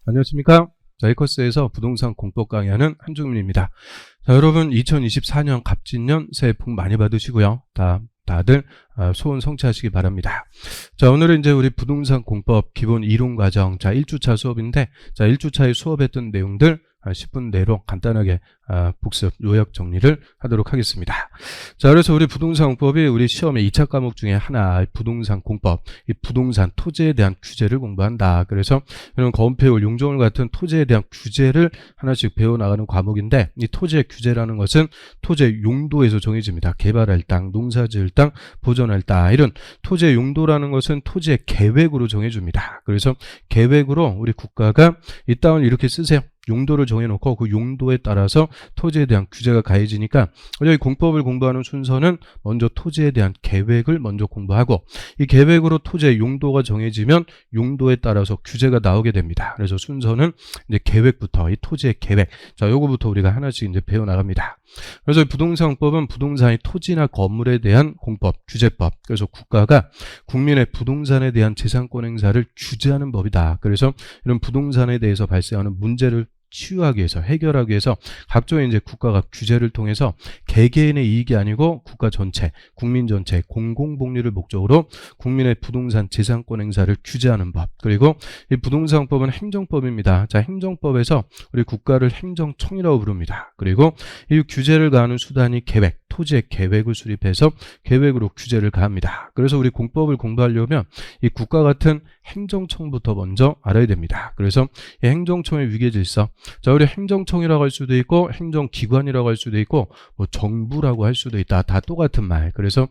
안녕하십니까. 자, 이 코스에서 부동산 공법 강의하는 한중민입니다. 자, 여러분 2024년 갑진년 새해 복 많이 받으시고요. 다들 소원 성취하시기 바랍니다. 자, 오늘은 이제 우리 부동산 공법 기본 이론 과정, 자, 1주차 수업인데, 자, 1주차에 수업했던 내용들 10분 내로 간단하게 복습, 요약 정리를 하도록 하겠습니다. 자, 그래서 우리 부동산 공법이 우리 시험의 2차 과목 중에 하나, 부동산 공법, 이 부동산 토지에 대한 규제를 공부한다. 그래서 이런 거운폐율, 용적률 같은 토지에 대한 규제를 하나씩 배워나가는 과목인데, 이 토지의 규제라는 것은 토지의 용도에서 정해집니다. 개발할 땅, 농사지을 땅, 보존할 땅, 이런 토지의 용도라는 것은 토지의 계획으로 정해줍니다. 그래서 계획으로 우리 국가가 이 땅을 이렇게 쓰세요. 용도를 정해놓고 그 용도에 따라서 토지에 대한 규제가 가해지니까 여기 공법을 공부하는 순서는 먼저 토지에 대한 계획을 먼저 공부하고, 이 계획으로 토지의 용도가 정해지면 용도에 따라서 규제가 나오게 됩니다. 그래서 순서는 이제 계획부터, 이 토지의 계획, 자, 요거부터 우리가 하나씩 이제 배워나갑니다. 그래서 부동산 공법은 부동산의 토지나 건물에 대한 공법, 규제법. 그래서 국가가 국민의 부동산에 대한 재산권 행사를 규제하는 법이다. 그래서 이런 부동산에 대해서 발생하는 문제를 치유하기 위해서, 해결하기 위해서 각종의 이제 국가가 규제를 통해서 개개인의 이익이 아니고 국가 전체, 국민 전체 공공복리를 목적으로 국민의 부동산 재산권 행사를 규제하는 법. 그리고 이 부동산법은 행정법입니다. 자, 행정법에서 우리 국가를 행정청이라고 부릅니다. 그리고 이 규제를 가하는 수단이 계획, 토지의 계획을 수립해서 계획으로 규제를 가합니다. 그래서 우리 공법을 공부하려면 이 국가 같은 행정청부터 먼저 알아야 됩니다. 그래서 이 행정청의 위계질서, 자, 우리 행정청이라고 할 수도 있고 행정기관이라고 할 수도 있고 뭐 정부라고 할 수도 있다. 다 똑같은 말. 그래서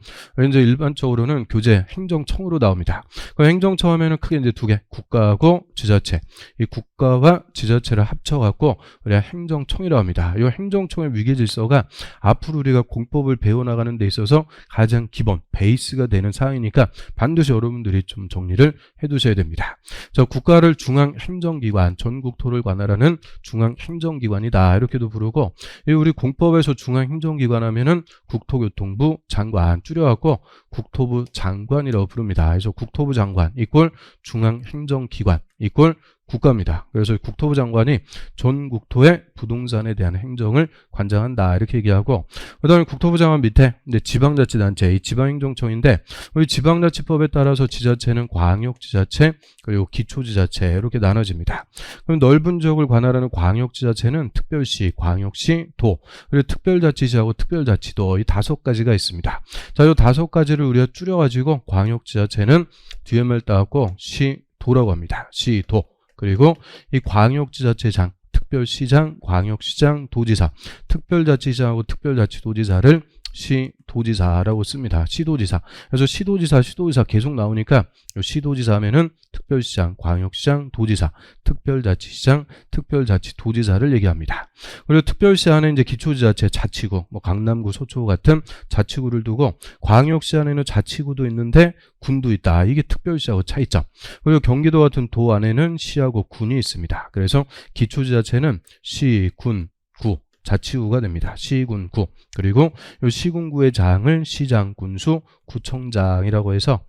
이제 일반적으로는 교재 행정청으로 나옵니다. 그 행정청 하면은 크게 이제 두 개, 국가하고 지자체. 이 국가와 지자체를 합쳐갖고 우리가 행정청이라고 합니다. 이 행정청의 위계질서가 앞으로 우리가 공법을 배워나가는 데 있어서 가장 기본, 베이스가 되는 사항이니까 반드시 여러분들이 좀 정리를 해두셔야 됩니다. 자, 국가를 중앙행정기관, 전국토를 관할하는 중앙행정기관이다. 이렇게도 부르고, 우리 공법에서 중앙행정기관 하면은 국토교통부 장관 줄여갖고 국토부 장관이라고 부릅니다. 그래서 국토부 장관 이꼴 중앙행정기관 이꼴 국가입니다. 그래서 국토부 장관이 전 국토의 부동산에 대한 행정을 관장한다. 이렇게 얘기하고, 그 다음에 국토부 장관 밑에 이제 지방자치단체, 이 지방행정청인데, 우리 지방자치법에 따라서 지자체는 광역지자체, 그리고 기초지자체 이렇게 나눠집니다. 그럼 넓은 지역을 관할하는 광역지자체는 특별시, 광역시, 도, 그리고 특별자치시하고 특별자치도, 이 5가지가 있습니다. 자, 이 5가지를 우리가 줄여가지고 광역지자체는 뒤에 말 따갖고 시도라고 합니다. 시도. 그리고 이 광역지자체장, 특별시장, 광역시장, 도지사, 특별자치시장하고 특별자치도지사를 시도지사라고 씁니다. 시도지사. 그래서 시도지사 계속 나오니까 시도지사 하면은 특별시장, 광역시장, 도지사, 특별자치시장, 특별자치도지사를 얘기합니다. 그리고 특별시 안에 이제 기초지자체, 자치구, 뭐 강남구, 서초구 같은 자치구를 두고, 광역시 안에는 자치구도 있는데 군도 있다. 이게 특별시하고 차이점. 그리고 경기도 같은 도 안에는 시하고 군이 있습니다. 그래서 기초지자체는 시, 군, 구, 자치구가 됩니다. 시, 군, 구. 그리고 이 시군구의 장을 시장, 군수, 구청장이라고 해서,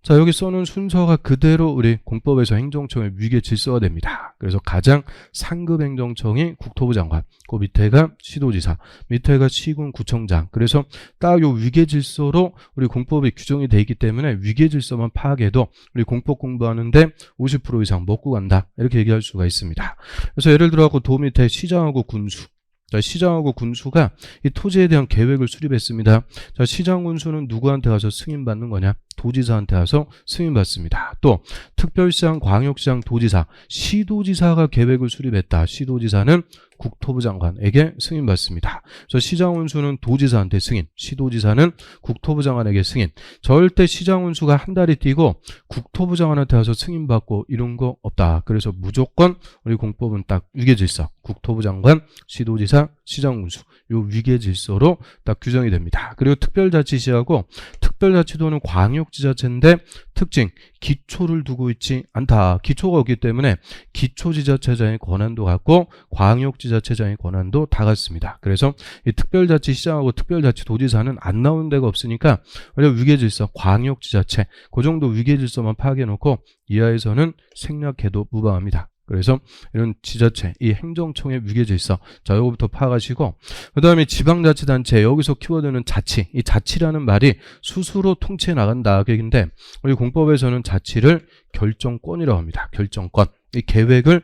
자, 여기 써놓은 순서가 그대로 우리 공법에서 행정청의 위계 질서가 됩니다. 그래서 가장 상급 행정청이 국토부 장관, 그 밑에가 시도지사, 밑에가 시군 구청장. 그래서 딱 요 위계 질서로 우리 공법이 규정이 되어 있기 때문에 위계 질서만 파악해도 우리 공법 공부하는데 50% 이상 먹고 간다. 이렇게 얘기할 수가 있습니다. 그래서 예를 들어 도 밑에 시장하고 군수. 자, 시장하고 군수가 이 토지에 대한 계획을 수립했습니다. 자, 시장 군수는 누구한테 가서 승인받는 거냐? 도지사한테 가서 승인받습니다. 또 특별시장, 광역시장, 도지사, 시도지사가 계획을 수립했다. 시도지사는 국토부 장관에게 승인받습니다. 그래서 시장 운수는 도지사한테 승인, 시도지사는 국토부 장관에게 승인. 절대 시장 운수가 한 달이 뛰고 국토부 장관한테 가서 승인받고 이런 거 없다. 그래서 무조건 우리 공법은 딱 위계질서, 국토부 장관, 시도지사, 시장 운수, 요 위계질서로 딱 규정이 됩니다. 그리고 특별자치시하고 특별자치도는 광역지자체인데 특징, 기초를 두고 있지 않다. 기초가 없기 때문에 기초지자체장의 권한도 같고 광역지자체장의 권한도 다 같습니다. 그래서 이 특별자치시장하고 특별자치도지사는 안 나오는 데가 없으니까 위계질서, 광역지자체 그 정도 위계질서만 파악해놓고 이하에서는 생략해도 무방합니다. 그래서 이런 지자체, 이 행정청의 위계질서, 자, 요거부터 파악하시고, 그 다음에 지방자치단체, 여기서 키워드는 자치, 이 자치라는 말이 스스로 통치해 나간다 계획인데, 우리 공법에서는 자치를 결정권이라고 합니다. 결정권. 이 계획을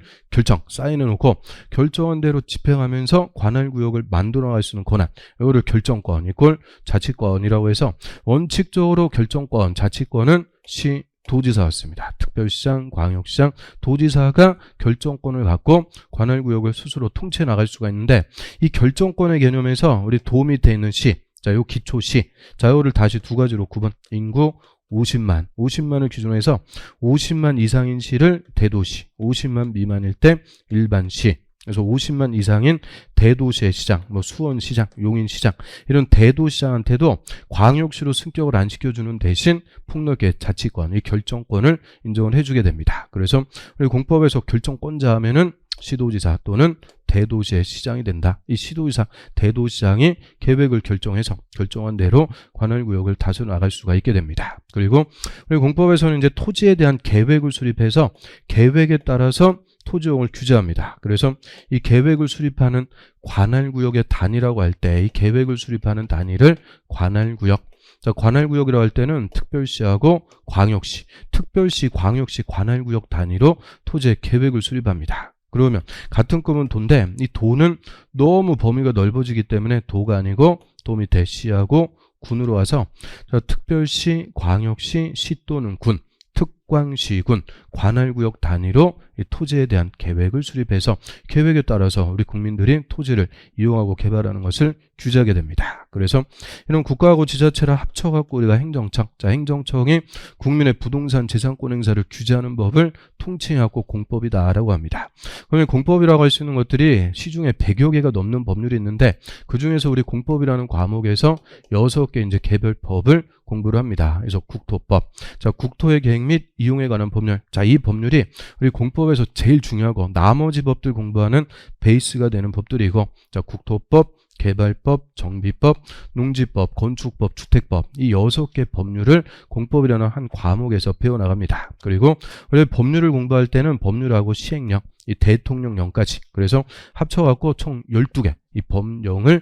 사인해 놓고 결정한 대로 집행하면서 관할구역을 만들어 나갈 수 있는 권한, 이거를 결정권 이꼴 자치권이라고 해서 원칙적으로 결정권, 자치권은 시, 도지사였습니다. 특별시장, 광역시장, 도지사가 결정권을 갖고 관할구역을 스스로 통치해 나갈 수가 있는데, 이 결정권의 개념에서 우리 도 밑에 있는 시, 자, 요 기초시, 자, 요를 다시 두 가지로 구분. 인구 50만을 기준으로 해서 50만 이상인 시를 대도시, 50만 미만일 때 일반시. 그래서 50만 이상인 대도시의 시장, 뭐 수원시장, 용인시장, 이런 대도시장한테도 광역시로 승격을 안 시켜주는 대신 폭넓게 자치권, 이 결정권을 인정을 해주게 됩니다. 그래서 우리 공법에서 결정권자 하면은 시도지사 또는 대도시의 시장이 된다. 이 시도지사, 대도시장이 계획을 결정해서 결정한 대로 관할구역을 다스려 나갈 수가 있게 됩니다. 그리고 우리 공법에서는 이제 토지에 대한 계획을 수립해서 계획에 따라서 토지용을 규제합니다. 그래서 이 계획을 수립하는 관할구역의 단위라고 할 때 이 계획을 수립하는 단위를 관할구역, 자, 관할구역이라고 할 때는 특별시하고 광역시, 특별시, 광역시 관할구역 단위로 토지의 계획을 수립합니다. 그러면 같은 급은 도인데 이 도는 너무 범위가 넓어지기 때문에 도가 아니고 도 밑에 시하고 군으로 와서, 자, 특별시, 광역시, 시 또는 군, 특광시군 관할구역 단위로 이 토지에 대한 계획을 수립해서 계획에 따라서 우리 국민들이 토지를 이용하고 개발하는 것을 규제하게 됩니다. 그래서 이런 국가하고 지자체를 합쳐갖고 우리가 행정청, 자, 행정청이 국민의 부동산 재산권 행사를 규제하는 법을 통칭해갖고 공법이다라고 합니다. 그러면 공법이라고 할 수 있는 것들이 시중에 100여 개가 넘는 법률이 있는데, 그 중에서 우리 공법이라는 과목에서 6개 이제 개별법을 공부를 합니다. 그래서 국토법, 자, 국토의 계획 및 이용에 관한 법률, 자, 이 법률이 우리 공법에서 제일 중요하고 나머지 법들 공부하는 베이스가 되는 법들이고, 자, 국토법, 개발법, 정비법, 농지법, 건축법, 주택법, 이 6개 법률을 공법이라는 한 과목에서 배워나갑니다. 그리고 원래 법률을 공부할 때는 법률하고 시행령, 이 대통령령까지, 그래서 합쳐갖고 총 12개 이 법령을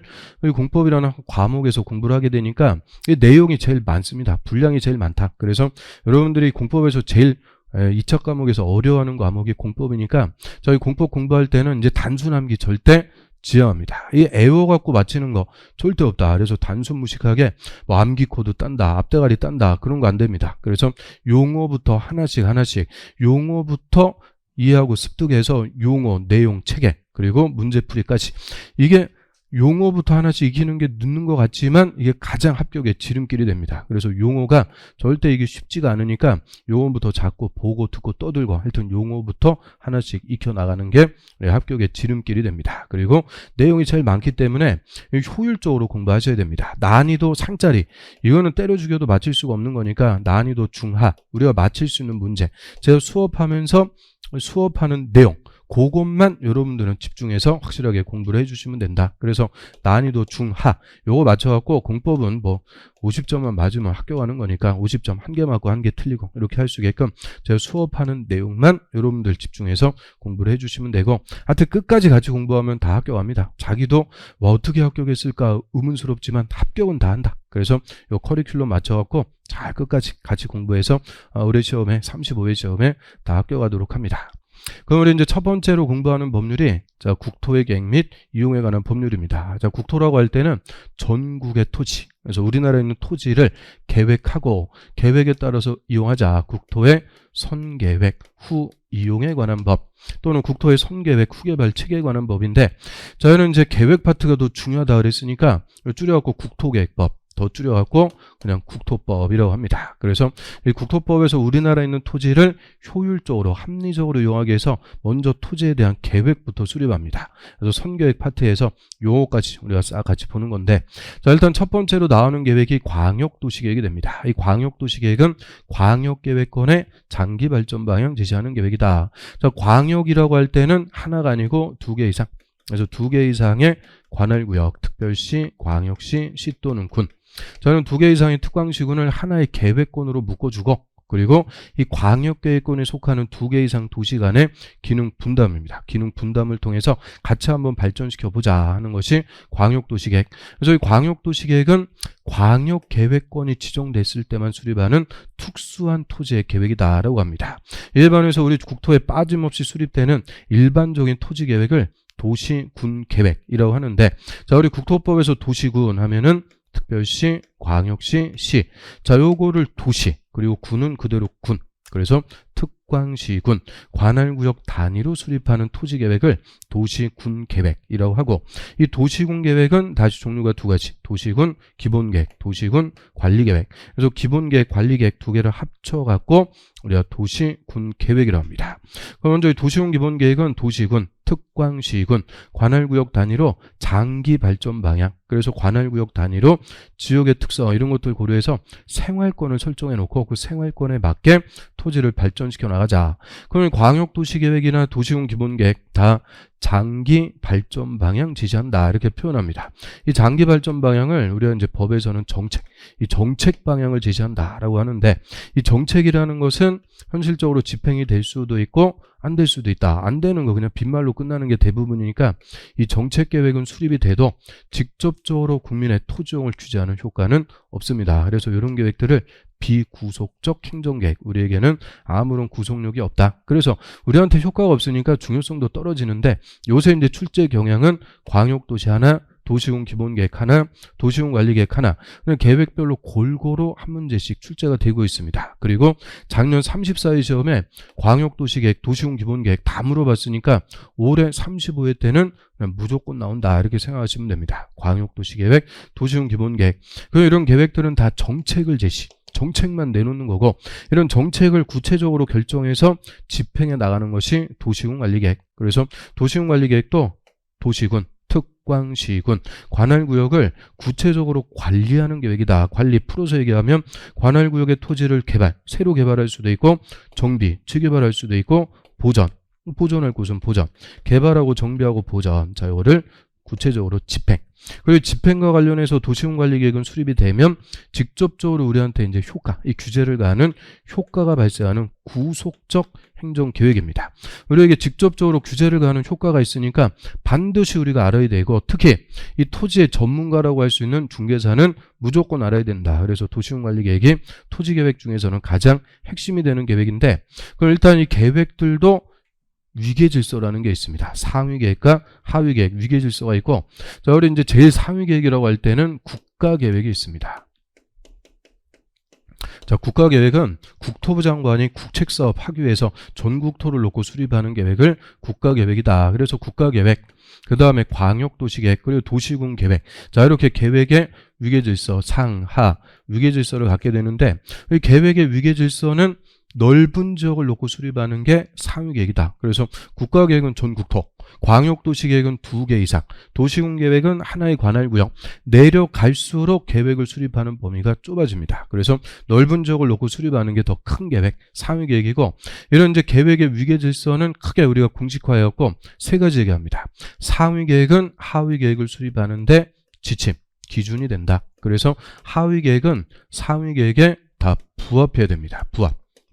공법이라는 과목에서 공부를 하게 되니까 이 내용이 제일 많습니다. 분량이 제일 많다. 그래서 여러분들이 공법에서 제일 2차 과목에서 어려워하는 과목이 공법이니까 저희 공법 공부할 때는 이제 단순 암기 절대 지향합니다. 이 애워갖고 맞히는 거 절대 없다. 그래서 단순 무식하게 뭐 암기 코드 딴다, 앞대가리 딴다, 그런 거 안 됩니다. 그래서 용어부터 하나씩 용어부터 이해하고 습득해서 용어, 내용, 체계, 그리고 문제풀이까지, 이게 용어부터 하나씩 익히는 게 늦는 것 같지만 이게 가장 합격의 지름길이 됩니다. 그래서 용어가 절대 이게 쉽지가 않으니까 용어부터 자꾸 보고 듣고 떠들고 하여튼 용어부터 하나씩 익혀나가는 게 합격의 지름길이 됩니다. 그리고 내용이 제일 많기 때문에 효율적으로 공부하셔야 됩니다. 난이도 상짜리, 이거는 때려 죽여도 맞힐 수가 없는 거니까 난이도 중하, 우리가 맞힐 수 있는 문제, 제가 수업하면서 수업하는 내용, 그것만 여러분들은 집중해서 확실하게 공부를 해주시면 된다. 그래서 난이도 중하, 요거 맞춰갖고 공법은 뭐 50점만 맞으면 합격하는 거니까 50점 한 개 맞고 한 개 틀리고 이렇게 할 수 있게끔 제가 수업하는 내용만 여러분들 집중해서 공부를 해주시면 되고, 하여튼 끝까지 같이 공부하면 다 합격합니다. 자기도 와, 어떻게 합격했을까 의문스럽지만 합격은 다 한다. 그래서 요 커리큘럼 맞춰갖고 잘 끝까지 같이 공부해서 올해 시험에 35회 시험에 다 합격하도록 합니다. 그럼 우리 이제 첫 번째로 공부하는 법률이, 자, 국토의 계획 및 이용에 관한 법률입니다. 자, 국토라고 할 때는 전국의 토지, 그래서 우리나라에 있는 토지를 계획하고 계획에 따라서 이용하자, 국토의 선계획 후 이용에 관한 법, 또는 국토의 선계획 후개발 체계에 관한 법인데, 저희는 이제 계획 파트가 더 중요하다 그랬으니까 줄여갖고 국토계획법, 더 줄여갖고 그냥 국토법이라고 합니다. 그래서 이 국토법에서 우리나라에 있는 토지를 효율적으로 합리적으로 이용하기 위해서 먼저 토지에 대한 계획부터 수립합니다. 그래서 선계획 파트에서 요거까지 우리가 싹 같이 보는 건데, 자, 일단 첫 번째로 나오는 계획이 광역도시계획이 됩니다. 이 광역도시계획은 광역계획권의 장기 발전 방향 제시하는 계획이다. 자, 광역이라고 할 때는 하나가 아니고 2개 이상, 그래서 2개 이상의 관할구역, 특별시, 광역시, 시 또는 군, 저는 2개 이상의 특광시군을 하나의 계획권으로 묶어주고, 그리고 이 광역계획권에 속하는 2개 이상 도시 간의 기능 분담입니다. 기능 분담을 통해서 같이 한번 발전시켜보자 하는 것이 광역도시계획. 그래서 이 광역도시계획은 광역계획권이 지정됐을 때만 수립하는 특수한 토지의 계획이다라고 합니다. 일반에서 우리 국토에 빠짐없이 수립되는 일반적인 토지계획을 도시군계획이라고 하는데, 자, 우리 국토법에서 도시군 하면은 특별시, 광역시, 시. 자, 요거를 도시, 그리고 군은 그대로 군. 그래서 특광시군, 관할구역 단위로 수립하는 토지계획을 도시군계획이라고 하고, 이 도시군계획은 다시 종류가 2가지. 도시군 기본계획, 도시군 관리계획. 그래서 기본계획, 관리계획 2개를 합쳐갖고 우리가 도시군계획이라고 합니다. 그럼 먼저 이 도시군 기본계획은 도시군, 특광시군, 관할구역 단위로 장기 발전 방향, 그래서 관할구역 단위로 지역의 특성 이런 것들 고려해서 생활권을 설정해 놓고 그 생활권에 맞게 토지를 발전시켜 나가자. 그러면 광역도시계획이나 도시군 기본계획 다 장기 발전 방향 지시한다 이렇게 표현합니다. 이 장기 발전 방향을 우리가 이제 법에서는 정책, 이 정책 방향을 제시한다라고 하는데, 이 정책이라는 것은 현실적으로 집행이 될 수도 있고 안 될 수도 있다. 안 되는 거 그냥 빈말로 끝나는 게 대부분이니까 이 정책 계획은 수립이 돼도 직접적으로 국민의 토지용을 규제하는 효과는 없습니다. 그래서 이런 계획들을 비구속적 행정계획, 우리에게는 아무런 구속력이 없다. 그래서 우리한테 효과가 없으니까 중요성도 떨어지는데, 요새 이제 출제 경향은 광역도시 하나, 도시군 기본계획 하나, 도시군 관리계획 하나, 계획별로 골고루 한 문제씩 출제가 되고 있습니다. 그리고 작년 34회 시험에 광역도시계획, 도시군 기본계획 다 물어봤으니까 올해 35회 때는 그냥 무조건 나온다 이렇게 생각하시면 됩니다. 광역도시계획, 도시군 기본계획. 그리고 이런 계획들은 다 정책을 정책만 내놓는 거고, 이런 정책을 구체적으로 결정해서 집행해 나가는 것이 도시군 관리계획. 그래서 도시군 관리계획도 도시군, 특광시군, 관할구역을 구체적으로 관리하는 계획이다. 관리 풀어서 얘기하면 관할구역의 토지를 새로 개발할 수도 있고, 정비, 재개발할 수도 있고, 보존할 곳은 보전, 개발하고 정비하고 보전. 자, 이거를 구체적으로 집행. 그리고 집행과 관련해서 도시군 관리계획은 수립이 되면 직접적으로 우리한테 이제 이 규제를 가하는 효과가 발생하는 구속적 행정계획입니다. 우리에게 직접적으로 규제를 가하는 효과가 있으니까 반드시 우리가 알아야 되고, 특히 이 토지의 전문가라고 할 수 있는 중개사는 무조건 알아야 된다. 그래서 도시군 관리계획이 토지계획 중에서는 가장 핵심이 되는 계획인데, 그럼 일단 이 계획들도 위계질서라는 게 있습니다. 상위계획과 하위계획, 위계질서가 있고, 자, 우리 이제 제일 상위계획이라고 할 때는 국가계획이 있습니다. 자, 국가계획은 국토부 장관이 국책사업 학위에서 전국토를 놓고 수립하는 계획을 국가계획이다. 그래서 국가계획, 그 다음에 광역도시계획, 그리고 도시군계획. 자, 이렇게 계획의 위계질서, 상하, 위계질서를 갖게 되는데, 이 계획의 위계질서는 넓은 지역을 놓고 수립하는 게 상위계획이다. 그래서 국가계획은 전국토, 광역도시계획은 2개 이상, 도시군계획은 하나의 관할구역. 내려갈수록 계획을 수립하는 범위가 좁아집니다. 그래서 넓은 지역을 놓고 수립하는 게 더 큰 계획, 상위계획이고, 이런 이제 계획의 위계질서는 크게 우리가 공식화해갖고 3가지 얘기합니다. 상위계획은 하위계획을 수립하는데 지침, 기준이 된다. 그래서 하위계획은 상위계획에 다 부합해야 됩니다.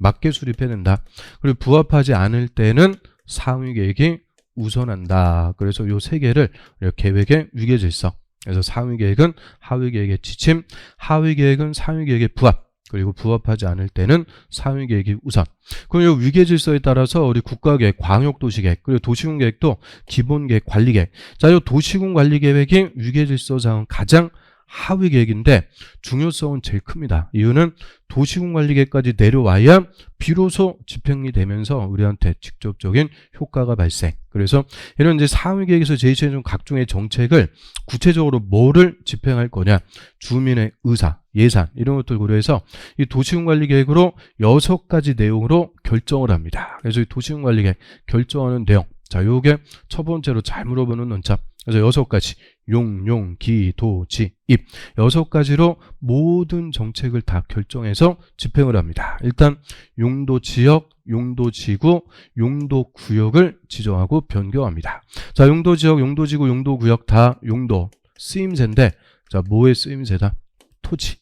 맞게 수립해야 된다. 그리고 부합하지 않을 때는 상위계획이 우선한다. 그래서 요 3개를 계획의 위계질서. 그래서 상위계획은 하위계획의 지침, 하위계획은 상위계획의 부합, 그리고 부합하지 않을 때는 상위계획이 우선. 그럼 요 위계질서에 따라서 우리 국가계획, 광역도시계획, 그리고 도시군계획도 기본계획, 관리계획. 자, 요 도시군관리계획이 위계질서상 가장 하위 계획인데 중요성은 제일 큽니다. 이유는 도시군관리계획까지 내려와야 비로소 집행이 되면서 우리한테 직접적인 효과가 발생. 그래서 이런 이제 상위 계획에서 제시해준 각종의 정책을 구체적으로 뭐를 집행할 거냐, 주민의 의사, 예산 이런 것들 고려해서 이 도시군관리계획으로 6가지 내용으로 결정을 합니다. 그래서 이 도시군관리계획 결정하는 내용. 자, 요게 첫 번째로 잘 물어보는 논점. 그래서 6가지 용, 기, 도, 지, 입 6가지로 모든 정책을 다 결정해서 집행을 합니다. 일단 용도지역, 용도지구, 용도구역을 지정하고 변경합니다. 자, 용도지역, 용도지구, 용도구역 다 용도 쓰임새인데, 자, 뭐의 쓰임새다? 토지.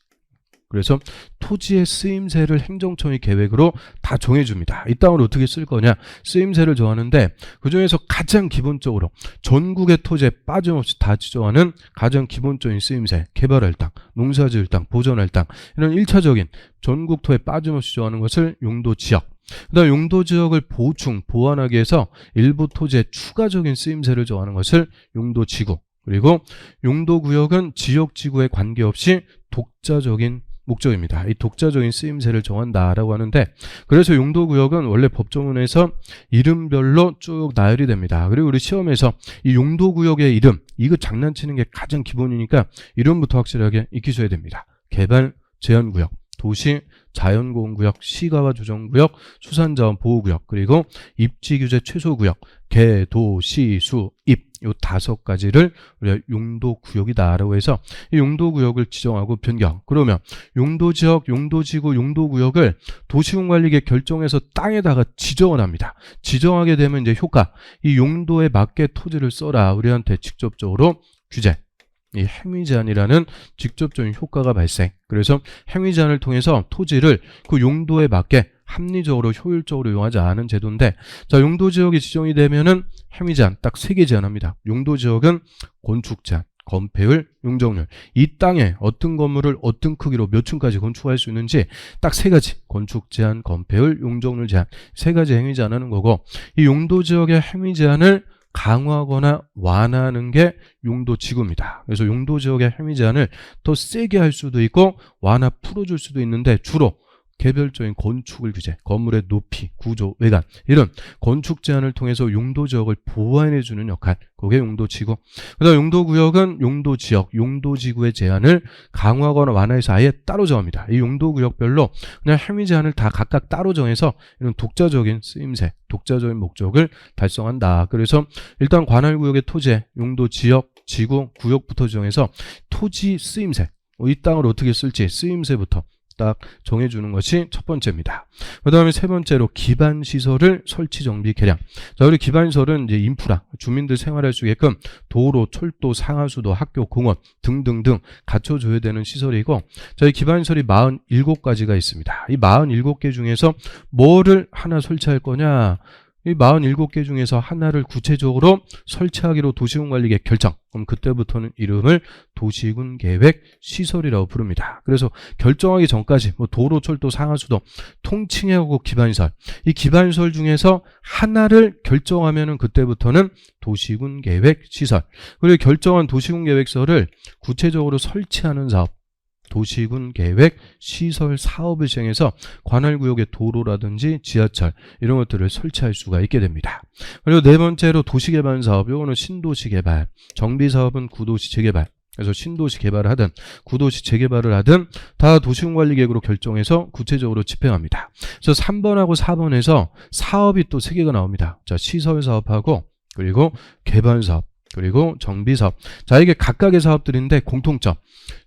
그래서 토지의 쓰임새를 행정청이 계획으로 다 정해줍니다. 이 땅을 어떻게 쓸 거냐, 쓰임새를 정하는데 그중에서 가장 기본적으로 전국의 토지에 빠짐없이 다 지정하는 가장 기본적인 쓰임새, 개발할 땅, 농사지을 땅, 보존할 땅, 이런 1차적인 전국 토에 빠짐없이 정하는 것을 용도지역, 그 다음 용도지역을 보충, 보완하기 위해서 일부 토지의 추가적인 쓰임새를 정하는 것을 용도지구, 그리고 용도구역은 지역지구에 관계없이 독자적인 목적입니다. 이 독자적인 쓰임새를 정한다라고 하는데, 그래서 용도구역은 원래 법조문에서 이름별로 쭉 나열이 됩니다. 그리고 우리 시험에서 이 용도구역의 이름, 이거 장난치는 게 가장 기본이니까 이름부터 확실하게 익히셔야 됩니다. 개발 제한구역, 도시 자연보호구역, 시가와 조정구역, 수산자원 보호구역, 그리고 입지규제 최소구역, 개, 도, 시, 수, 입, 요 5가지를 우리가 용도구역이다라고 해서 이 용도구역을 지정하고 변경. 그러면 용도지역, 용도지구, 용도구역을 도시군관리계 결정해서 땅에다가 지정을 합니다. 지정하게 되면 이제 효과, 이 용도에 맞게 토지를 써라, 우리한테 직접적으로 규제, 이 행위제한이라는 직접적인 효과가 발생. 그래서 행위제한을 통해서 토지를 그 용도에 맞게 합리적으로 효율적으로 이용하지 않은 제도인데, 자, 용도지역이 지정이 되면은 행위제한 딱 3개 제한합니다. 용도지역은 건축제한, 건폐율, 용적률. 이 땅에 어떤 건물을 어떤 크기로 몇 층까지 건축할 수 있는지 딱 3가지, 건축 제한, 건폐율, 용적률 제한, 3가지 행위 제한하는 거고, 이 용도지역의 행위 제한을 강화하거나 완화하는 게 용도지구입니다. 그래서 용도지역의 행위 제한을 더 세게 할 수도 있고 완화 풀어줄 수도 있는데, 주로 개별적인 건축을 규제, 건물의 높이, 구조, 외관, 이런 건축 제한을 통해서 용도지역을 보완해주는 역할, 그게 용도지구. 그 다음 용도구역은 용도지역, 용도지구의 제한을 강화하거나 완화해서 아예 따로 정합니다. 이 용도구역별로 그냥 행위 제한을 다 각각 따로 정해서 이런 독자적인 쓰임새, 독자적인 목적을 달성한다. 그래서 일단 관할구역의 토지에 용도지역, 지구, 구역부터 정해서 토지 쓰임새, 이 땅을 어떻게 쓸지 쓰임새부터 딱 정해주는 것이 첫 번째입니다. 그 다음에 세 번째로 기반시설을 설치, 정비, 개량. 자, 우리 기반시설은 이제 인프라, 주민들 생활할 수 있게끔 도로, 철도, 상하수도, 학교, 공원 등등등 갖춰줘야 되는 시설이고, 저희 기반시설이 47가지가 있습니다. 이 47개 중에서 뭐를 하나 설치할 거냐, 이 47개 중에서 하나를 구체적으로 설치하기로 도시군관리계 결정. 그럼 그때부터는 이름을 도시군계획시설이라고 부릅니다. 그래서 결정하기 전까지 뭐 도로, 철도, 상하수도 통칭하고 기반시설, 이 기반시설 중에서 하나를 결정하면은 그때부터는 도시군계획시설. 그리고 결정한 도시군계획시설을 구체적으로 설치하는 사업, 도시군계획 시설 사업을 시행해서 관할구역의 도로라든지 지하철 이런 것들을 설치할 수가 있게 됩니다. 그리고 네 번째로 도시개발 사업, 요거는 신도시 개발, 정비사업은 구도시 재개발. 그래서 신도시 개발을 하든 구도시 재개발을 하든 다 도시군관리계획으로 결정해서 구체적으로 집행합니다. 그래서 3번하고 4번에서 사업이 또 3개가 나옵니다. 자, 시설사업하고 그리고 개발사업, 그리고 정비사업. 자, 이게 각각의 사업들인데 공통점,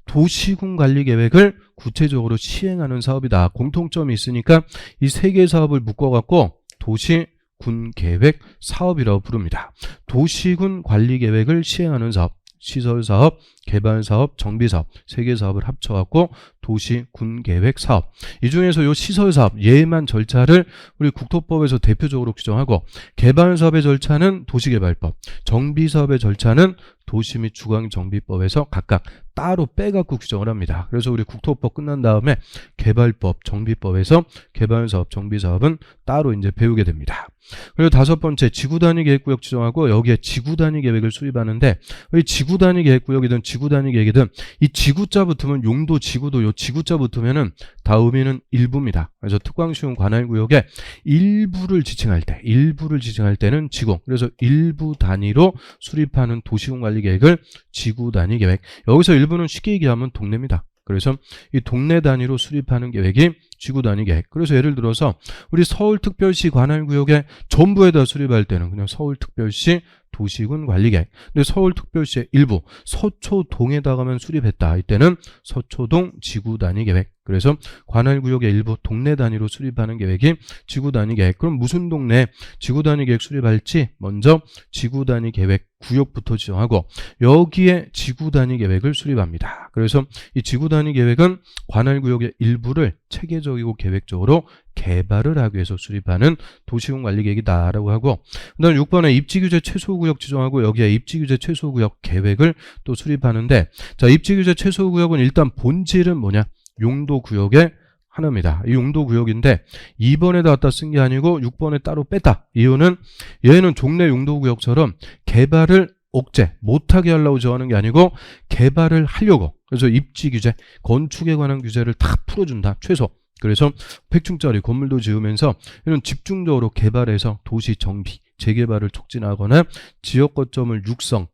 도시군관리계획을 구체적으로 시행하는 사업이다. 공통점이 있으니까 이 3개의 사업을 묶어갖고 도시군계획 사업이라고 부릅니다. 도시군관리계획을 시행하는 사업, 시설사업, 개발사업, 정비사업 3개 사업을 합쳐갖고 도시군계획 사업. 이 중에서 이 시설사업 예만 절차를 우리 국토법에서 대표적으로 규정하고, 개발사업의 절차는 도시개발법, 정비사업의 절차는 도시 및 주거정비법에서 각각 따로 빼갖고 규정을 합니다. 그래서 우리 국토법 끝난 다음에 개발법, 정비법에서 개발사업, 정비사업은 따로 이제 배우게 됩니다. 그리고 5번째, 지구단위 계획구역 지정하고 여기에 지구단위 계획을 수립하는데, 이 지구단위 계획구역이든 지구단위 계획이든 이 지구자 붙으면 용도, 지구도 요 지구자 붙으면은 다 의미는 일부입니다. 그래서 특광시용 관할구역에 일부를 지칭할 때는 지구. 그래서 일부 단위로 수립하는 도시군관리계획을 지구단위 계획. 여기서 일부는 쉽게 얘기하면 동네입니다. 그래서 이 동네 단위로 수립하는 계획이 지구단위 계획. 그래서 예를 들어서 우리 서울특별시 관할구역에 전부에다 수립할 때는 그냥 서울특별시 도시군 관리계획. 근데 서울특별시의 일부 서초동에다가만 수립했다. 이때는 서초동 지구단위계획. 그래서 관할구역의 일부 동네 단위로 수립하는 계획이 지구단위계획. 그럼 무슨 동네 지구단위계획 수립할지 먼저 지구단위계획 구역부터 지정하고 여기에 지구단위계획을 수립합니다. 그래서 이 지구단위계획은 관할구역의 일부를 체계적이고 계획적으로 개발을 하기 위해서 수립하는 도시군 관리계획이다라고 하고, 그다음 6번에 입지규제 최소구역 지정하고 여기에 입지규제 최소구역 계획을 또 수립하는데, 자, 입지규제 최소구역은 일단 본질은 뭐냐? 용도구역의 하나입니다. 이 용도구역인데 2번에다 갖다 쓴 게 아니고 6번에 따로 뺐다. 이유는 얘는 종래 용도구역처럼 개발을 억제 못하게 하려고 정하는 게 아니고 개발을 하려고. 그래서 입지규제, 건축에 관한 규제를 다 풀어준다. 최소. 그래서 100층짜리 건물도 지으면서 이런 집중적으로 개발해서 도시 정비, 재개발을 촉진하거나 지역 거점을 육성,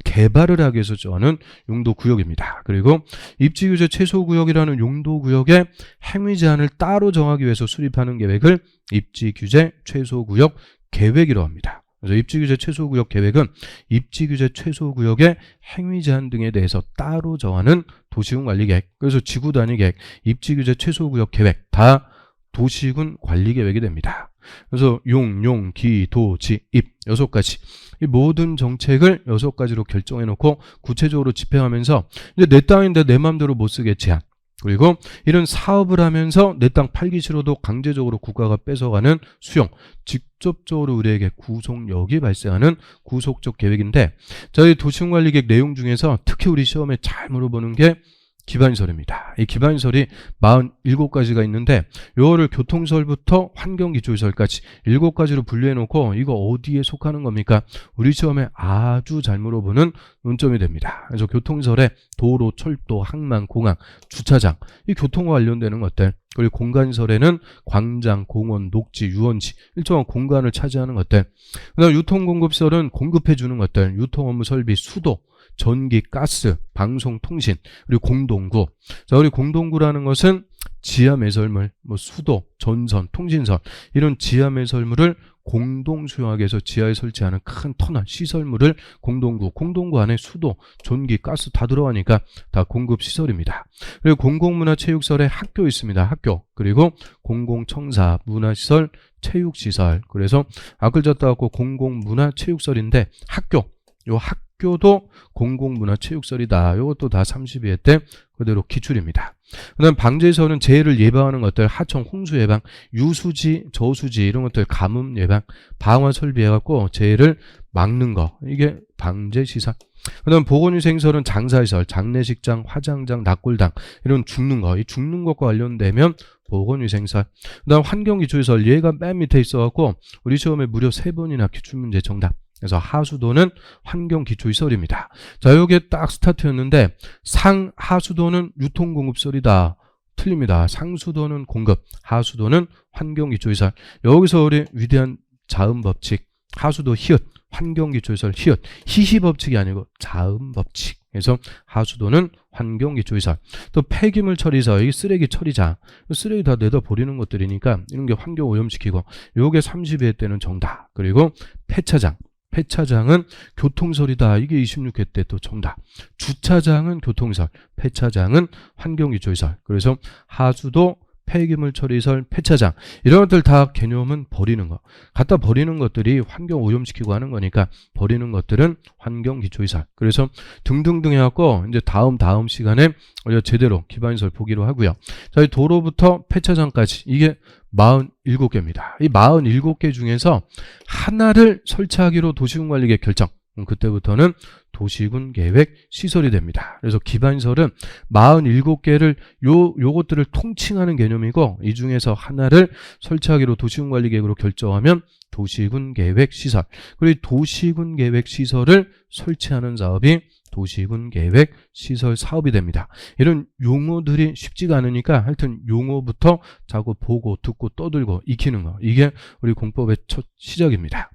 개발을 하기 위해서 정하는 용도구역입니다. 그리고 입지규제 최소구역이라는 용도구역의 행위 제한을 따로 정하기 위해서 수립하는 계획을 입지규제 최소구역 계획이라고 합니다. 그래서 입지규제 최소구역 계획은 입지규제 최소구역의 행위 제한 등에 대해서 따로 정하는 도시군 관리계획. 그래서 지구단위계획, 입지규제 최소구역 계획 다 도시군 관리계획이 됩니다. 그래서 용, 기, 도, 지, 입 6가지. 이 모든 정책을 6가지로 결정해 놓고 구체적으로 집행하면서 이제 내 땅인데 내 마음대로 못 쓰게 제한. 그리고 이런 사업을 하면서 내 땅 팔기 싫어도 강제적으로 국가가 뺏어가는 수용. 직접적으로 우리에게 구속력이 발생하는 구속적 계획인데, 저희 도시군관리계획 내용 중에서 특히 우리 시험에 잘 물어보는 게 기반시설입니다. 이 기반시설이 47가지가 있는데 요거를 교통시설부터 환경기초시설까지 7가지로 분류해놓고 이거 어디에 속하는 겁니까? 우리 시험에 아주 잘 물어보는 논점이 됩니다. 그래서 교통시설에 도로, 철도, 항만, 공항, 주차장, 이 교통과 관련되는 것들, 그리고 공간시설에는 광장, 공원, 녹지, 유원지, 일정한 공간을 차지하는 것들, 그다음 유통공급시설은 공급해주는 것들, 유통업무 설비, 수도, 전기, 가스, 방송, 통신, 그리고 공동구. 자, 우리 공동구라는 것은 지하 매설물, 수도, 전선, 통신선, 이런 지하 매설물을 공동 수용하기 위해서 지하에 설치하는 큰 터널, 시설물을 공동구, 공동구 안에 수도, 전기, 가스 다 들어가니까 다 공급시설입니다. 그리고 공공문화체육시설에 학교 있습니다. 학교. 그리고 공공청사, 문화시설, 체육시설. 그래서 앞글 졌다 갖고 공공문화체육시설인데 학교. 요 학교도 공공문화체육시설이다. 이것도 다 32회 때 그대로 기출입니다. 그 다음 방제시설은 재해를 예방하는 것들, 하청, 홍수 예방, 유수지, 저수지 이런 것들 가뭄 예방, 방화 설비해갖고 재해를 막는 거, 이게 방제시설. 그 다음 보건위생시설은 장사시설, 장례식장, 화장장, 낙골당 이런 죽는 거, 이 죽는 것과 관련되면 보건위생시설. 그 다음 환경기초시설, 얘가 맨 밑에 있어갖고 우리 시험에 무려 3번이나 기출문제 정답. 그래서 하수도는 환경기초시설입니다. 자, 요게 딱 스타트였는데 상하수도는 유통공급시설이다. 틀립니다. 상수도는 공급, 하수도는 환경기초시설. 여기서 우리 위대한 자음법칙, 하수도 히읗, 환경기초시설 히읗, 히히법칙이 아니고 자음법칙. 그래서 하수도는 환경기초시설. 또 폐기물 처리시설, 이게 쓰레기 처리장, 쓰레기 다 내다 버리는 것들이니까 이런 게 환경 오염시키고, 요게 32회 때는 정답. 그리고 폐차장, 폐차장은 교통시설이다. 이게 26회 때 또 정답. 주차장은 교통시설, 폐차장은 환경기초시설. 그래서 하수도, 폐기물 처리시설, 폐차장 이런 것들 다 개념은 버리는 거. 갖다 버리는 것들이 환경 오염시키고 하는 거니까 버리는 것들은 환경기초시설. 그래서 등등등 해갖고 이제 다음 시간에 제대로 기반시설 보기로 하고요. 자, 이 도로부터 폐차장까지 이게 47개입니다. 이 47개 중에서 하나를 설치하기로 도시군관리계획 결정. 그때부터는 도시군계획 시설이 됩니다. 그래서 기반시설은 47개를 요것들을 통칭하는 개념이고, 이 중에서 하나를 설치하기로 도시군관리계획으로 결정하면 도시군계획 시설. 그리고 도시군계획 시설을 설치하는 사업이 도시군계획 시설 사업이 됩니다. 이런 용어들이 쉽지가 않으니까 하여튼 용어부터 자꾸 보고 듣고 떠들고 익히는 거, 이게 우리 공법의 첫 시작입니다.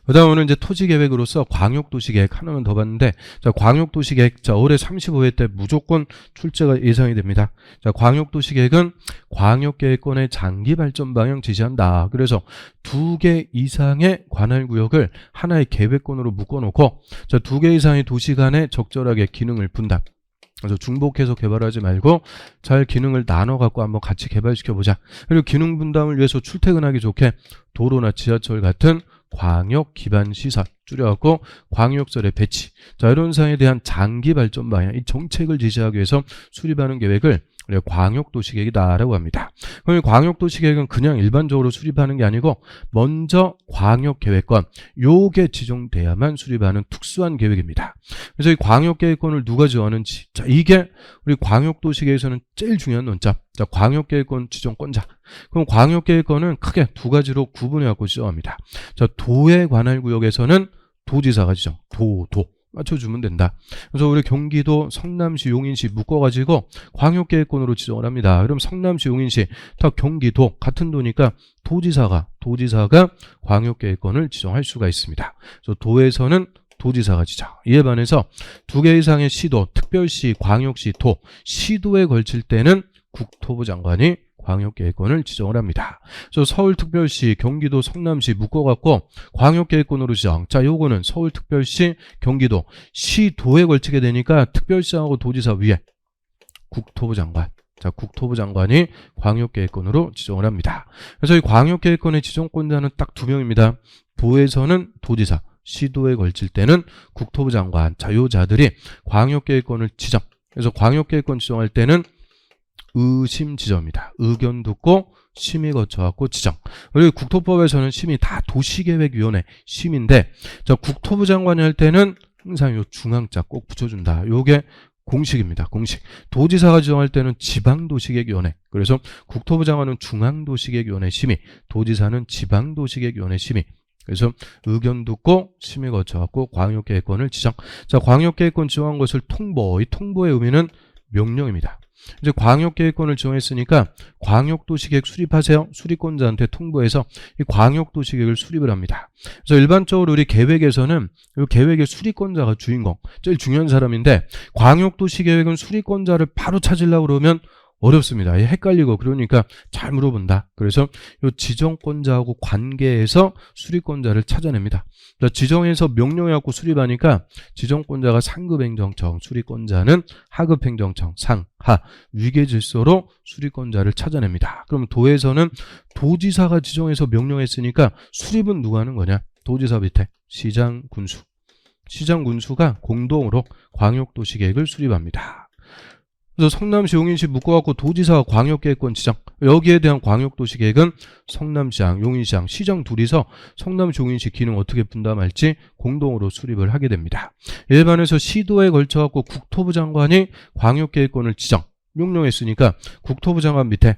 그다음은 이제 토지계획으로서 광역도시계획 하나만 더 봤는데, 자, 광역도시계획, 자, 올해 35회 때 무조건 출제가 예상이 됩니다. 자, 광역도시계획은 광역계획권의 장기 발전 방향 제시한다. 그래서 2개 이상의 관할구역을 하나의 계획권으로 묶어놓고, 자, 2개 이상의 도시 간에 적절하게 기능을 분담. 그래서 중복해서 개발하지 말고 잘 기능을 나눠 갖고 한번 같이 개발시켜 보자. 그리고 기능 분담을 위해서 출퇴근하기 좋게 도로나 지하철 같은 광역 기반 시설 줄여갖고 광역설의 배치, 자, 이런 사항에 대한 장기 발전 방향, 이 정책을 제시하기 위해서 수립하는 계획을 우리가 광역도시계획이다라고 합니다. 그럼 광역도시계획은 그냥 일반적으로 수립하는 게 아니고 먼저 광역계획권, 요게 지정돼야만 수립하는 특수한 계획입니다. 그래서 이 광역계획권을 누가 지정하는지, 자, 이게 우리 광역도시계획에서는 제일 중요한 논점. 자, 광역계획권 지정권자. 그럼 광역계획권은 크게 2가지로 구분해갖고 지정합니다. 자, 도에 관할 구역에서는 도지사가 지정, 도 맞춰주면 된다. 그래서 우리 경기도 성남시, 용인시 묶어가지고 광역계획권으로 지정을 합니다. 그럼 성남시, 용인시, 다 경기도 같은 도니까 도지사가 광역계획권을 지정할 수가 있습니다. 그래서 도에서는 도지사가 지정. 이에 반해서 2개 이상의 시도, 특별시, 광역시, 도, 시도에 걸칠 때는 국토부 장관이 광역계획권을 지정을 합니다. 그래서 서울특별시, 경기도, 성남시 묶어갖고 광역계획권으로 지정. 자, 요거는 서울특별시, 경기도, 시도에 걸치게 되니까 특별시하고 도지사 위에 국토부 장관. 자, 국토부 장관이 광역계획권으로 지정을 합니다. 그래서 이 광역계획권의 지정권자는 딱 2명입니다. 도에서는 도지사, 시도에 걸칠 때는 국토부 장관. 자, 요 자들이 광역계획권을 지정. 그래서 광역계획권 지정할 때는 의심 지정입니다. 의견 듣고 심의 거쳐갖고 지정. 그리고 국토법에서는 심의 다 도시계획위원회 심의인데, 자, 국토부 장관이 할 때는 항상 요 중앙자 꼭 붙여준다. 요게 공식입니다. 공식. 도지사가 지정할 때는 지방도시계획위원회. 그래서 국토부 장관은 중앙도시계획위원회 심의, 도지사는 지방도시계획위원회 심의. 그래서 의견 듣고 심의 거쳐갖고 광역계획권을 지정. 자, 광역계획권 지정한 것을 통보. 이 통보의 의미는 명령입니다. 이제 광역계획권을 지정했으니까 광역도시계획 수립하세요. 수립권자한테 통보해서 이 광역도시계획을 수립을 합니다. 그래서 일반적으로 우리 계획에서는 이 계획의 수립권자가 주인공, 제일 중요한 사람인데, 광역도시계획은 수립권자를 바로 찾으려고 그러면 어렵습니다. 헷갈리고 그러니까 잘 물어본다. 그래서 이 지정권자하고 관계해서 수립권자를 찾아냅니다. 지정해서 명령해갖고 수립하니까 지정권자가 상급행정청, 수립권자는 하급행정청, 상하, 위계질서로 수립권자를 찾아냅니다. 그럼 도에서는 도지사가 지정해서 명령했으니까 수립은 누가 하는 거냐? 도지사 밑에 시장, 군수. 시장, 군수가 공동으로 광역도시계획을 수립합니다. 그래서 성남시, 용인시 묶어갖고 도지사와 광역계획권 지정. 여기에 대한 광역도시계획은 성남시장, 용인시장, 시장 둘이서 성남시, 용인시 기능 어떻게 분담할지 공동으로 수립을 하게 됩니다. 이에 반해서 시도에 걸쳐갖고 국토부 장관이 광역계획권을 지정, 명령했으니까 국토부 장관 밑에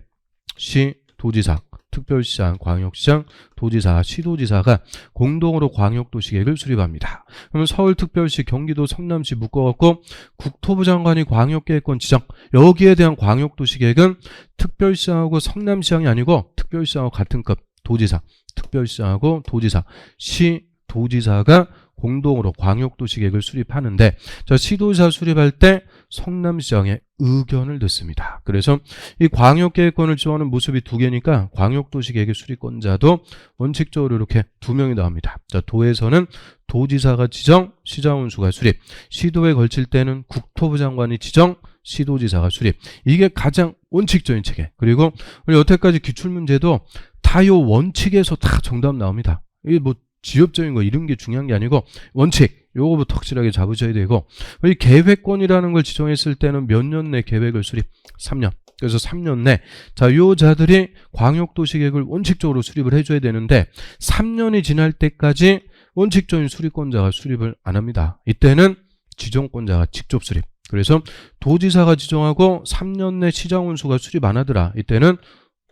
시, 도지사, 특별시장, 광역시장, 도지사, 시도지사가 공동으로 광역도시계획을 수립합니다. 그러면 서울특별시, 경기도, 성남시 묶어갖고 국토부 장관이 광역계획권 지정. 여기에 대한 광역도시계획은 특별시장하고 성남시장이 아니고 특별시장하고 같은 급 도지사, 특별시장하고 도지사, 시도지사가 공동으로 광역도시계획을 수립하는데, 자, 시도지사 수립할 때 성남시장의 의견을 듣습니다. 그래서 이 광역계획권을 지정하는 모습이 2개니까 광역도시계획의 수립권자도 원칙적으로 이렇게 2명이 나옵니다. 자, 도에서는 도지사가 지정, 시장군수가 수립. 시도에 걸칠 때는 국토부 장관이 지정, 시도지사가 수립. 이게 가장 원칙적인 체계. 그리고 우리 여태까지 기출문제도 다 요 원칙에서 다 정답 나옵니다. 이게 뭐 지엽적인 거 이런 게 중요한 게 아니고 원칙, 요거부터 확실하게 잡으셔야 되고, 이 계획권이라는 걸 지정했을 때는 몇 년 내 계획을 수립? 3년. 그래서 3년 내, 자, 요 자들이 광역도시계획을 원칙적으로 수립을 해줘야 되는데 3년이 지날 때까지 원칙적인 수립권자가 수립을 안 합니다. 이때는 지정권자가 직접 수립. 그래서 도지사가 지정하고 3년 내 시장군수가 수립 안 하더라. 이때는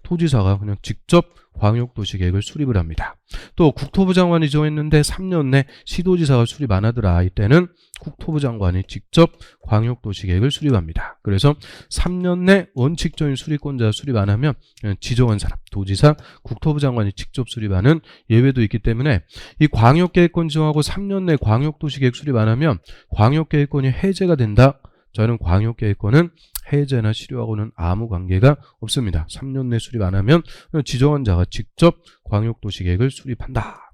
도지사가 그냥 직접 광역도시계획을 수립을 합니다. 또 국토부 장관이 정했는데 3년 내 시도지사가 수립 안 하더라. 이때는 국토부 장관이 직접 광역도시계획을 수립합니다. 그래서 3년 내 원칙적인 수립권자 수립 안 하면 지정한 사람, 도지사, 국토부 장관이 직접 수립하는 예외도 있기 때문에 이 광역계획권 지정하고 3년 내 광역도시계획 수립 안 하면 광역계획권이 해제가 된다. 저는 광역계획권은 해제나 실효하고는 아무 관계가 없습니다. 3년 내 수립 안 하면 지정한 자가 직접 광역도시계획을 수립한다.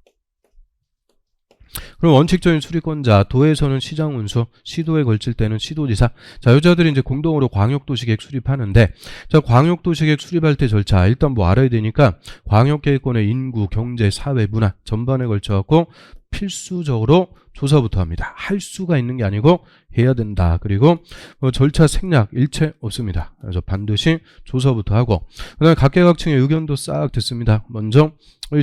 그럼 원칙적인 수립권자, 도에서는 시장운수, 시도에 걸칠 때는 시도지사. 자, 여자들이 이제 공동으로 광역도시계획 수립하는데, 자, 광역도시계획 수립할 때 절차, 일단 뭐 알아야 되니까, 광역계획권의 인구, 경제, 사회, 문화 전반에 걸쳐갖고, 필수적으로 조사부터 합니다. 할 수가 있는 게 아니고 해야 된다. 그리고 뭐 절차 생략 일체 없습니다. 그래서 반드시 조사부터 하고 그다음에 각계각층의 의견도 싹 듣습니다. 먼저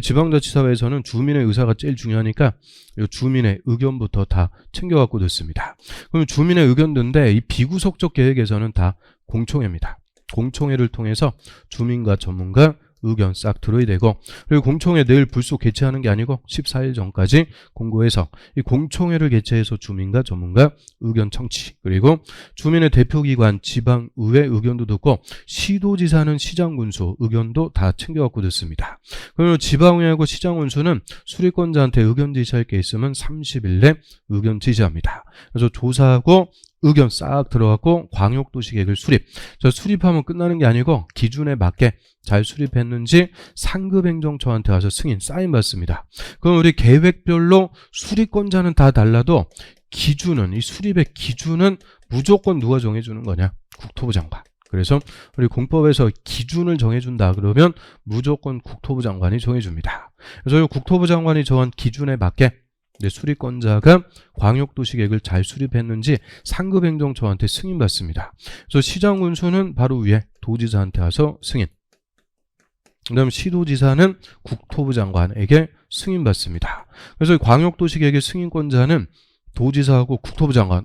지방자치사회에서는 주민의 의사가 제일 중요하니까 이 주민의 의견부터 다 챙겨갖고 듣습니다. 그럼 주민의 의견인데 이 비구속적 계획에서는 다 공청회입니다. 공청회를 통해서 주민과 전문가 의견 싹 들어야 되고 그리고 공청회 내일 불속 개최하는 게 아니고 14일 전까지 공고해서 이 공청회를 개최해서 주민과 전문가 의견 청취 그리고 주민의 대표기관 지방의회 의견도 듣고 시도지사는 시장군수 의견도 다 챙겨갖고 듣습니다. 그리고 지방의회하고 시장군수는 수립권자한테 의견 지시할 게 있으면 30일 내 의견 지시합니다. 그래서 조사하고 의견 싹 들어갔고 광역도시계획을 수립. 수립하면 끝나는 게 아니고 기준에 맞게 잘 수립했는지 상급행정처한테 가서 승인, 사인 받습니다. 그럼 우리 계획별로 수립권자는 다 달라도 기준은, 이 수립의 기준은 무조건 누가 정해주는 거냐? 국토부 장관. 그래서 우리 공법에서 기준을 정해준다 그러면 무조건 국토부 장관이 정해줍니다. 그래서 국토부 장관이 정한 기준에 맞게 수립권자가 광역도시계획을 잘 수립했는지 상급행정처한테 승인받습니다. 그래서 시장군수는 바로 위에 도지사한테 와서 승인. 그 다음 시도지사는 국토부 장관에게 승인받습니다. 그래서 광역도시계획의 승인권자는 도지사하고 국토부 장관.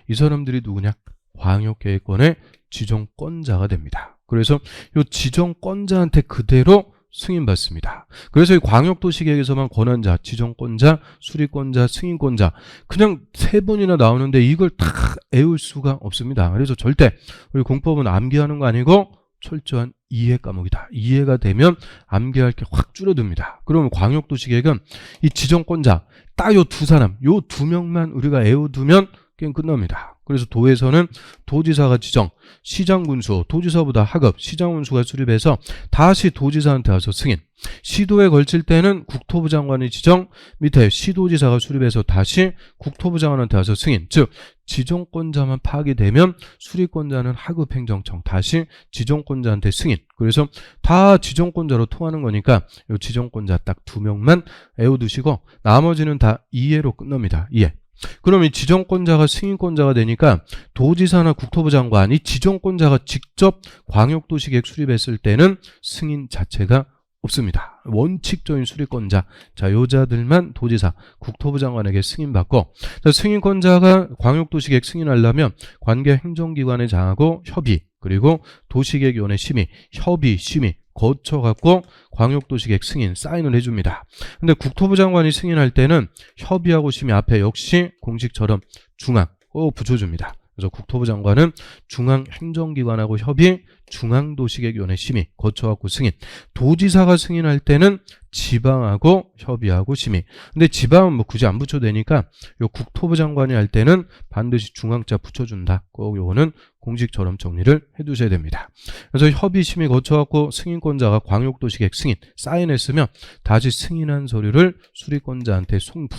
이 사람들이 누구냐? 광역계획권의 지정권자가 됩니다. 그래서 이 지정권자한테 그대로 승인받습니다. 그래서 이 광역도시계획에서만 권한자, 지정권자, 수립권자, 승인권자 그냥 세 번이나 나오는데 이걸 다 외울 수가 없습니다. 그래서 절대 우리 공법은 암기하는 거 아니고 철저한 이해 과목이다. 이해가 되면 암기할 게 확 줄어듭니다. 그러면 광역도시계획은 이 지정권자 딱 요 두 사람, 요 두 명만 우리가 외워두면 게임 끝납니다. 그래서 도에서는 도지사가 지정, 시장군수, 도지사보다 하급, 시장군수가 수립해서 다시 도지사한테 와서 승인. 시도에 걸칠 때는 국토부 장관이 지정, 밑에 시도지사가 수립해서 다시 국토부 장관한테 와서 승인. 즉 지정권자만 파악이 되면 수립권자는 하급행정청, 다시 지정권자한테 승인. 그래서 다 지정권자로 통하는 거니까 이 지정권자 딱 두 명만 외워두시고 나머지는 다 이해로 끝납니다. 이해. 그럼 이 지정권자가 승인권자가 되니까 도지사나 국토부 장관, 이 지정권자가 직접 광역도시계획 수립했을 때는 승인 자체가 없습니다. 원칙적인 수립권자, 자, 요자들만 도지사, 국토부 장관에게 승인받고, 자, 승인권자가 광역도시계획 승인하려면 관계 행정기관에 장하고 협의, 그리고 도시계획위원회 심의, 협의, 심의 거쳐갖고 광역도시계획 승인, 사인을 해줍니다. 근데 국토부 장관이 승인할 때는 협의하고 심의 앞에 역시 공식처럼 중앙 꼭 붙여줍니다. 그래서 국토부 장관은 중앙행정기관하고 협의, 중앙도시계획위원회 심의 거쳐갖고 승인. 도지사가 승인할 때는 지방하고 협의하고 심의. 근데 지방은 뭐 굳이 안 붙여도 되니까 요 국토부 장관이 할 때는 반드시 중앙자 붙여준다. 꼭 요거는 공식처럼 정리를 해두셔야 됩니다. 그래서 협의 심의 거쳐갖고 승인권자가 광역도시계획 승인 사인했으면 다시 승인한 서류를 수립권자한테 송부.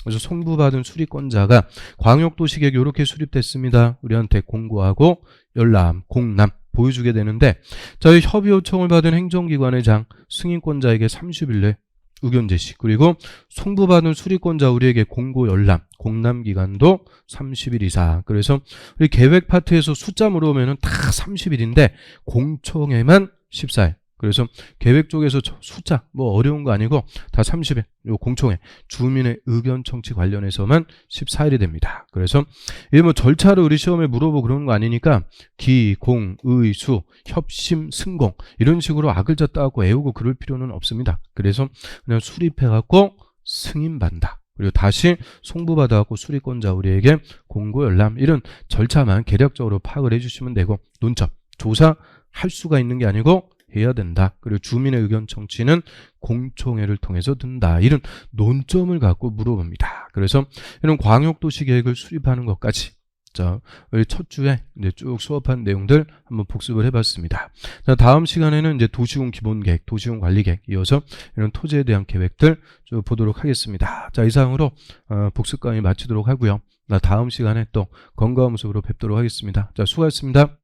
그래서 송부받은 수립권자가 광역도시계획 이렇게 수립됐습니다. 우리한테 공고하고 열람, 공람 보여주게 되는데, 자, 이 협의 요청을 받은 행정기관의 장 승인권자에게 30일 내 의견 제시, 그리고 송부받은 수립권자 우리에게 공고 열람, 공람 기간도 30일 이상. 그래서 우리 계획 파트에서 숫자 물어보면 다 30일인데 공청회만 14일. 그래서 계획 쪽에서 숫자 뭐 어려운 거 아니고 다 30일 요 공청회 주민의 의견 청취 관련해서만 14일이 됩니다. 그래서 이게 뭐 절차를 우리 시험에 물어보고 그러는 거 아니니까 기, 공, 의, 수, 협심, 승공 이런 식으로 악을자 따갖고 애우고 그럴 필요는 없습니다. 그래서 그냥 수립해갖고 승인받는다. 그리고 다시 송부받아갖고 수리권자 우리에게 공고 열람 이런 절차만 개략적으로 파악을 해주시면 되고 논점, 조사할 수가 있는 게 아니고 해야 된다. 그리고 주민의 의견 청취는 공청회를 통해서 든다. 이런 논점을 갖고 물어봅니다. 그래서 이런 광역도시 계획을 수립하는 것까지 자, 우리 첫 주에 이제 쭉 수업한 내용들 한번 복습을 해봤습니다. 자, 다음 시간에는 이제 도시군 기본계획, 도시군 관리계획 이어서 이런 토지에 대한 계획들 쭉 보도록 하겠습니다. 자, 이상으로 복습 강의 마치도록 하고요. 다음 시간에 또 건강한 모습으로 뵙도록 하겠습니다. 자, 수고하셨습니다.